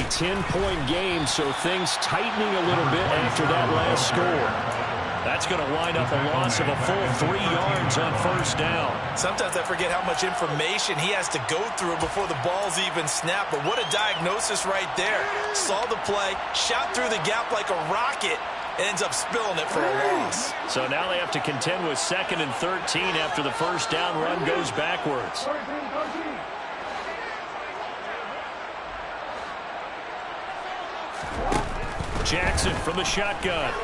10-point game, so things tightening a little bit after that last score. That's going to wind up a loss of a full 3 yards on first down. Sometimes I forget how much information he has to go through before the ball's even snapped. But what a diagnosis right there. Saw the play, shot through the gap like a rocket, ends up spilling it for a loss. So now they have to contend with 2nd and 13 after the first down run goes backwards. Jackson from the shotgun.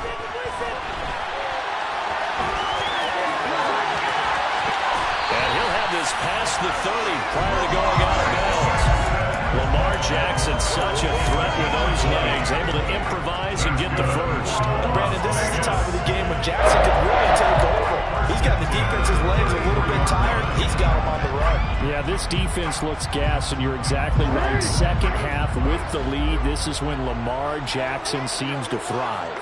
And he'll have this past the 30 prior to going out of bounds. Lamar Jackson, such a threat with those legs, able to improvise and get the first. Brandon, this is the time of the game when Jackson could really take over. He's got the defense's legs a little bit tired. He's got him on the run. Yeah, this defense looks gassed, and you're exactly right. Second half with the lead, this is when Lamar Jackson seems to thrive.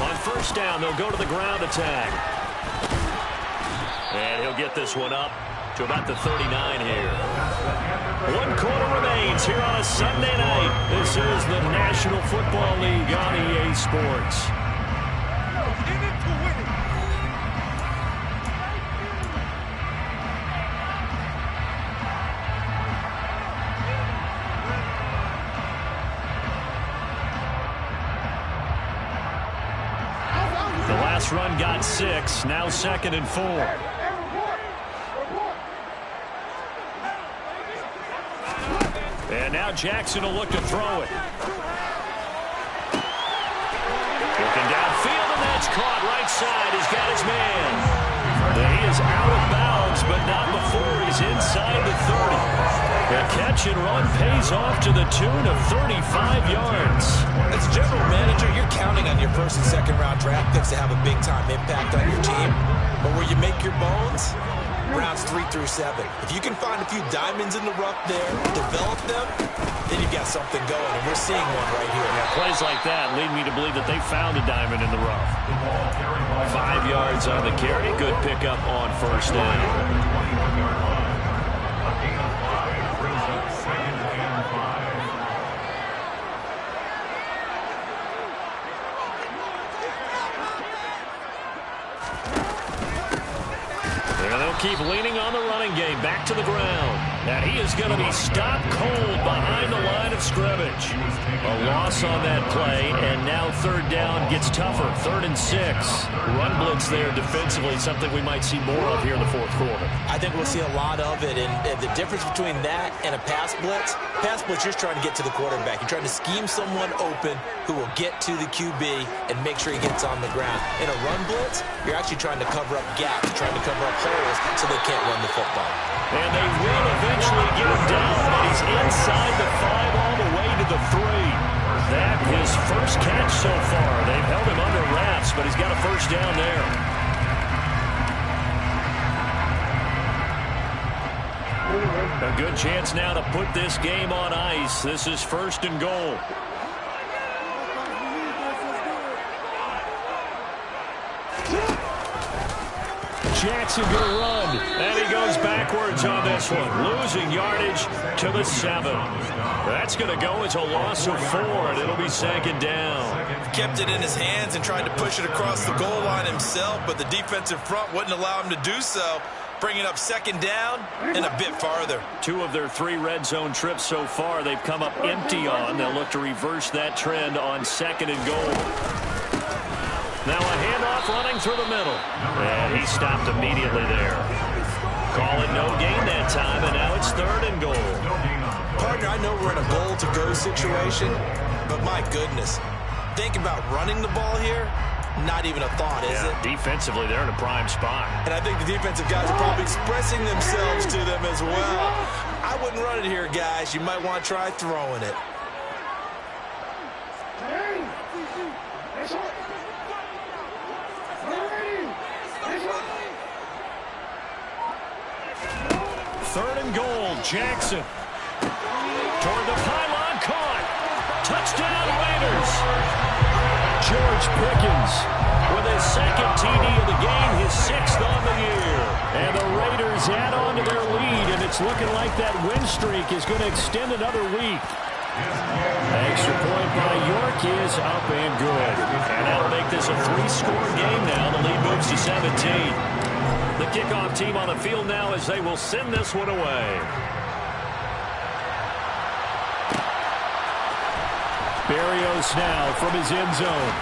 On first down, they'll go to the ground attack. And he'll get this one up to about the 39 here. 1 quarter remains here on a Sunday night. This is the National Football League on EA Sports. The last run got 6, now 2nd and 4. And now Jackson will look to throw it. Looking downfield, and that's caught right side. He's got his man. He is out of bounds, but not before he's inside the 30. The catch and run pays off to the tune of 35 yards. As a general manager, you're counting on your first and second round draft picks to have a big-time impact on your team. But where you make your bones, rounds 3 through 7. If you can find a few diamonds in the rough there, develop them, then you've got something going, and we're seeing one right here. Yeah, plays like that lead me to believe that they found a diamond in the rough. 5 yards on the carry. Good pickup on first down. Keep leaning on the running game. Back to the ground. And he is going to be stopped cold behind the line of scrimmage. A loss on that play, and now third down gets tougher. 3rd and 6. Run blitz there defensively, something we might see more of here in the fourth quarter. I think we'll see a lot of it, and the difference between that and a pass blitz, you're just trying to get to the quarterback. You're trying to scheme someone open who will get to the QB and make sure he gets on the ground. In a run blitz, you're actually trying to cover up gaps, trying to cover up holes so they can't run the football. And they will eventually get him down, and he's inside the 5 all the way to the 3. That his first catch so far. They've held him under wraps, but he's got a first down there. A good chance now to put this game on ice. This is 1st and goal. Jackson going to run, and he goes backwards on this one, losing yardage to the 7. That's going to go as a loss of 4, and it'll be 2nd down. Kept it in his hands and tried to push it across the goal line himself, but the defensive front wouldn't allow him to do so, bringing up 2nd down and a bit farther. 2 of their 3 red zone trips so far they've come up empty on. They'll look to reverse that trend on 2nd and goal. Now a handoff running through the middle. And he stopped immediately there. Call it no gain that time, and now it's 3rd and goal. Partner, I know we're in a goal-to-go situation, but my goodness, think about running the ball here. Not even a thought, is it? Defensively, they're in a prime spot. And I think the defensive guys are probably expressing themselves to them as well. I wouldn't run it here, guys. You might want to try throwing it. Third and goal, Jackson. Toward the pylon, caught. Touchdown, Raiders. George Pickens with his 2nd TD of the game, his 6th on the year. And the Raiders add on to their it's looking like that win streak is going to extend another week. Extra point by York is up and good. And that'll make this a 3-score game now. The lead moves to 17. The kickoff team on the field now as they will send this one away. Berrios now from his end zone.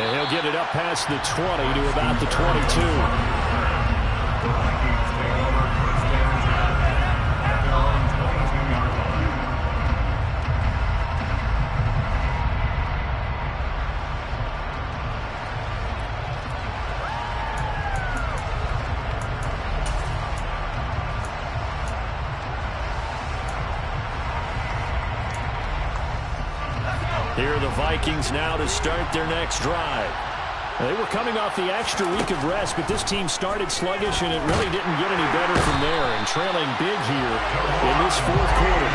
And he'll get it up past the 20 to about the 22. Here are the Vikings now to start their next drive. They were coming off the extra week of rest, but this team started sluggish, and it really didn't get any better from there, and trailing big here in this fourth quarter.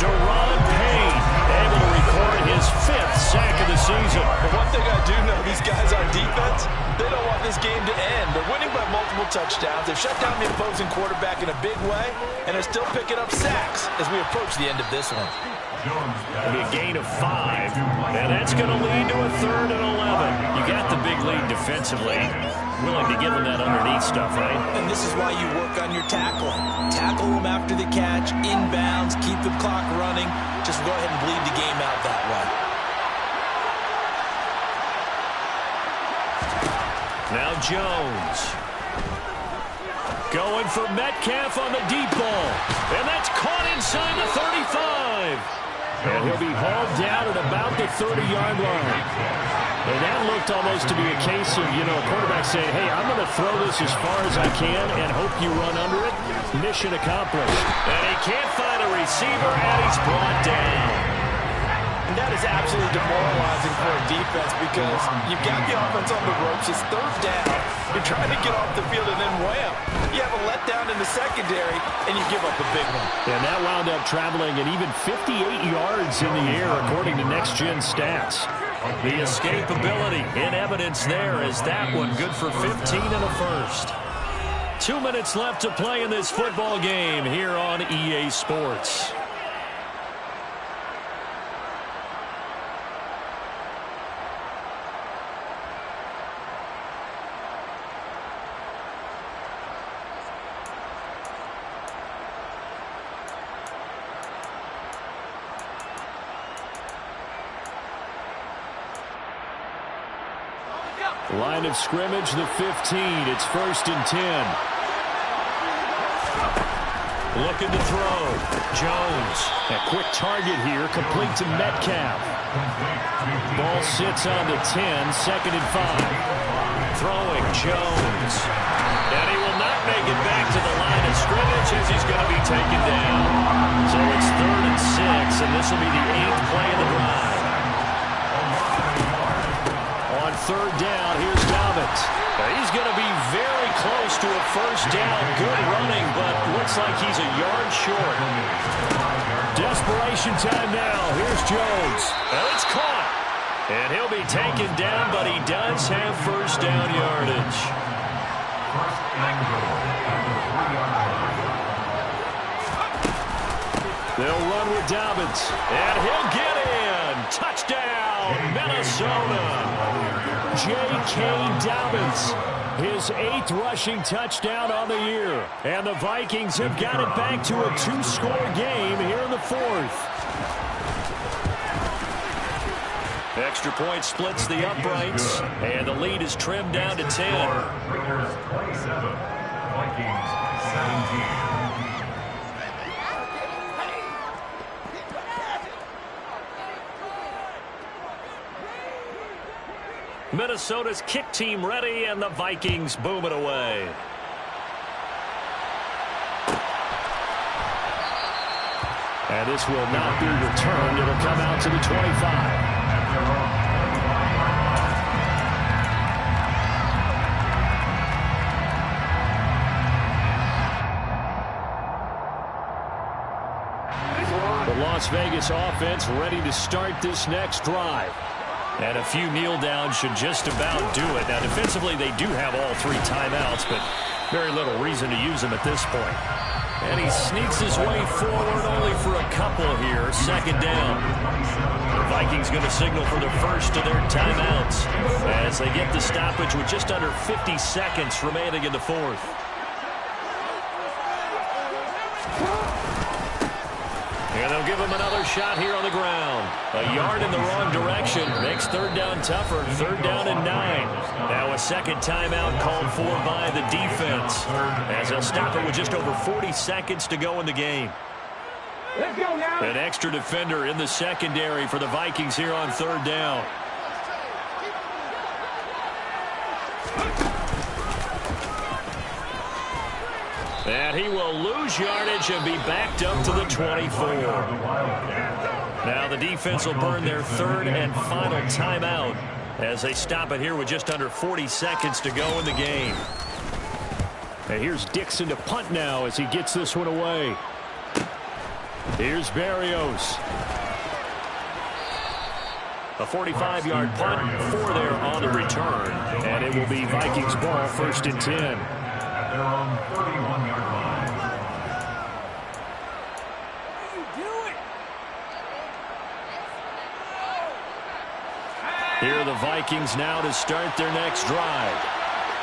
Deron Payne able to record his 5th sack of the season. But one thing I do know, these guys on defense, they don't want this game to end. They're winning by multiple touchdowns. They've shut down the opposing quarterback in a big way, and they're still picking up sacks as we approach the end of this one. It'll be a gain of 5, and that's going to lead to a 3rd and 11. You got the big lead defensively. Willing to give them that underneath stuff, right? And this is why you work on your tackling. Tackle them after the catch, inbounds, keep the clock running. Just go ahead and bleed the game out that way. Now Jones. Going for Metcalf on the deep ball. And that's caught inside the 35. And he'll be hauled down at about the 30-yard line. And that looked almost to be a case of, a quarterback saying, hey, I'm going to throw this as far as I can and hope you run under it. Mission accomplished. And he can't find a receiver, and he's brought down. And that is absolutely demoralizing for a defense because you've got the offense on the ropes. It's 3rd down. You're trying to get off the field, and then wham, you have a letdown in the secondary, and you give up a big one. And that wound up traveling at even 58 yards in the air, according to Next Gen Stats. The escapability in evidence there is that one good for 15 and a first. 2 minutes left to play in this football game here on EA Sports. Line of scrimmage, the 15. It's 1st and 10. Looking to throw. Jones. A quick target here, complete to Metcalf. Ball sits on the 10, 2nd and 5. Throwing Jones. And he will not make it back to the line of scrimmage as he's going to be taken down. So it's 3rd and 6, and this will be the 8th play of the drive. On 3rd down, here's Dobbins. He's going to be very close to a 1st down. Good running, but looks like he's a yard short. Desperation time now. Here's Jones. Well, it's caught. And he'll be taken down, but he does have 1st down yardage. They'll run with Dobbins. And he'll get in. Touchdown, Minnesota. J.K. Dobbins, his 8th rushing touchdown on the year. And the Vikings have got it back to a 2-score game here in the 4th. Extra point splits the uprights, and the lead is trimmed down to 10. 27, Vikings 17. Minnesota's kick team ready, and the Vikings boom it away. And this will not be returned. It'll come out to the 25. The Las Vegas offense ready to start this next drive. And a few kneel downs should just about do it. Now, defensively, they do have all 3 timeouts, but very little reason to use them at this point. And he sneaks his way forward only for a couple here. Second down. The Vikings going to signal for the first of their timeouts as they get the stoppage with just under 50 seconds remaining in the fourth. And they'll give him another shot here on the ground. A yard in the wrong direction makes third down tougher. Third down and 9. Now a second timeout called for by the defense as they'll stop it with just over 40 seconds to go in the game. Let's go now. An extra defender in the secondary for the Vikings here on third down. And he will lose yardage and be backed up to the 24. Now the defense will burn their third and final timeout as they stop it here with just under 40 seconds to go in the game. And here's Dixon to punt now as he gets this one away. Here's Berrios. A 45-yard punt for there on the return. And it will be Vikings ball, first and 10. At their own 31-yard line. What are you doing? Here are the Vikings now to start their next drive.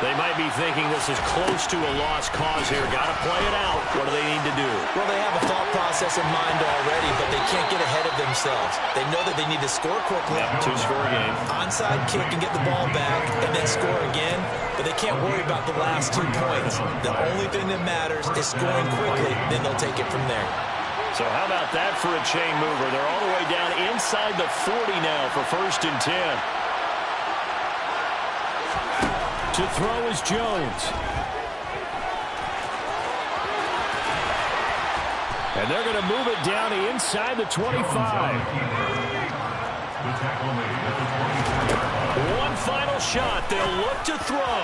They might be thinking this is close to a lost cause here. Got to play it out. What do they need to do? Well, they have a thought process in mind already, but they can't get ahead of themselves. They know that they need to score quickly. Yep, two-score game. Onside kick and get the ball back and then score again, but they can't worry about the last 2 points. The only thing that matters is scoring quickly, then they'll take it from there. So how about that for a chain mover? They're all the way down inside the 40 now for first and 10. To throw is Jones. And they're going to move it down inside the 25. One final shot. They'll look to throw.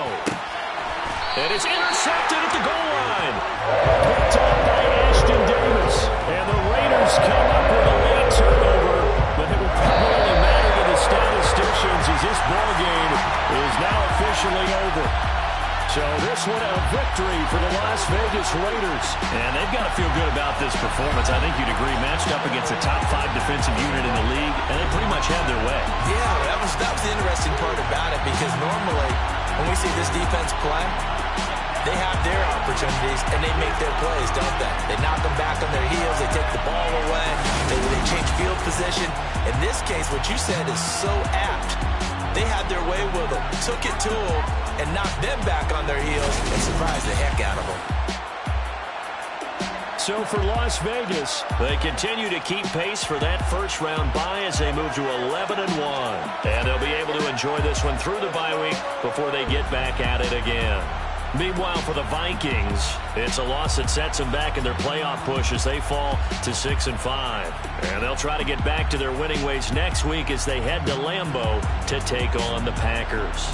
And it's intercepted at the goal line. Picked up by Ashton Davis. And the Raiders come up with a late turnover. But it will probably only matter to the statisticians as this ball game is now officially over. So this one a victory for the Las Vegas Raiders. And they've got to feel good about this performance. I think you'd agree, matched up against a top 5 defensive unit in the league, and they pretty much had their way. Yeah, that was the interesting part about it, because normally when we see this defense play, they have their opportunities and they make their plays, don't they? They knock them back on their heels, they take the ball away, they change field position. In this case, what you said is so apt. They had their way with them, took it to them, and knocked them back on their heels and surprised the heck out of them. So for Las Vegas, they continue to keep pace for that first-round bye as they move to 11-1. And they'll be able to enjoy this one through the bye week before they get back at it again. Meanwhile, for the Vikings, it's a loss that sets them back in their playoff push as they fall to 6-5. And they'll try to get back to their winning ways next week as they head to Lambeau to take on the Packers.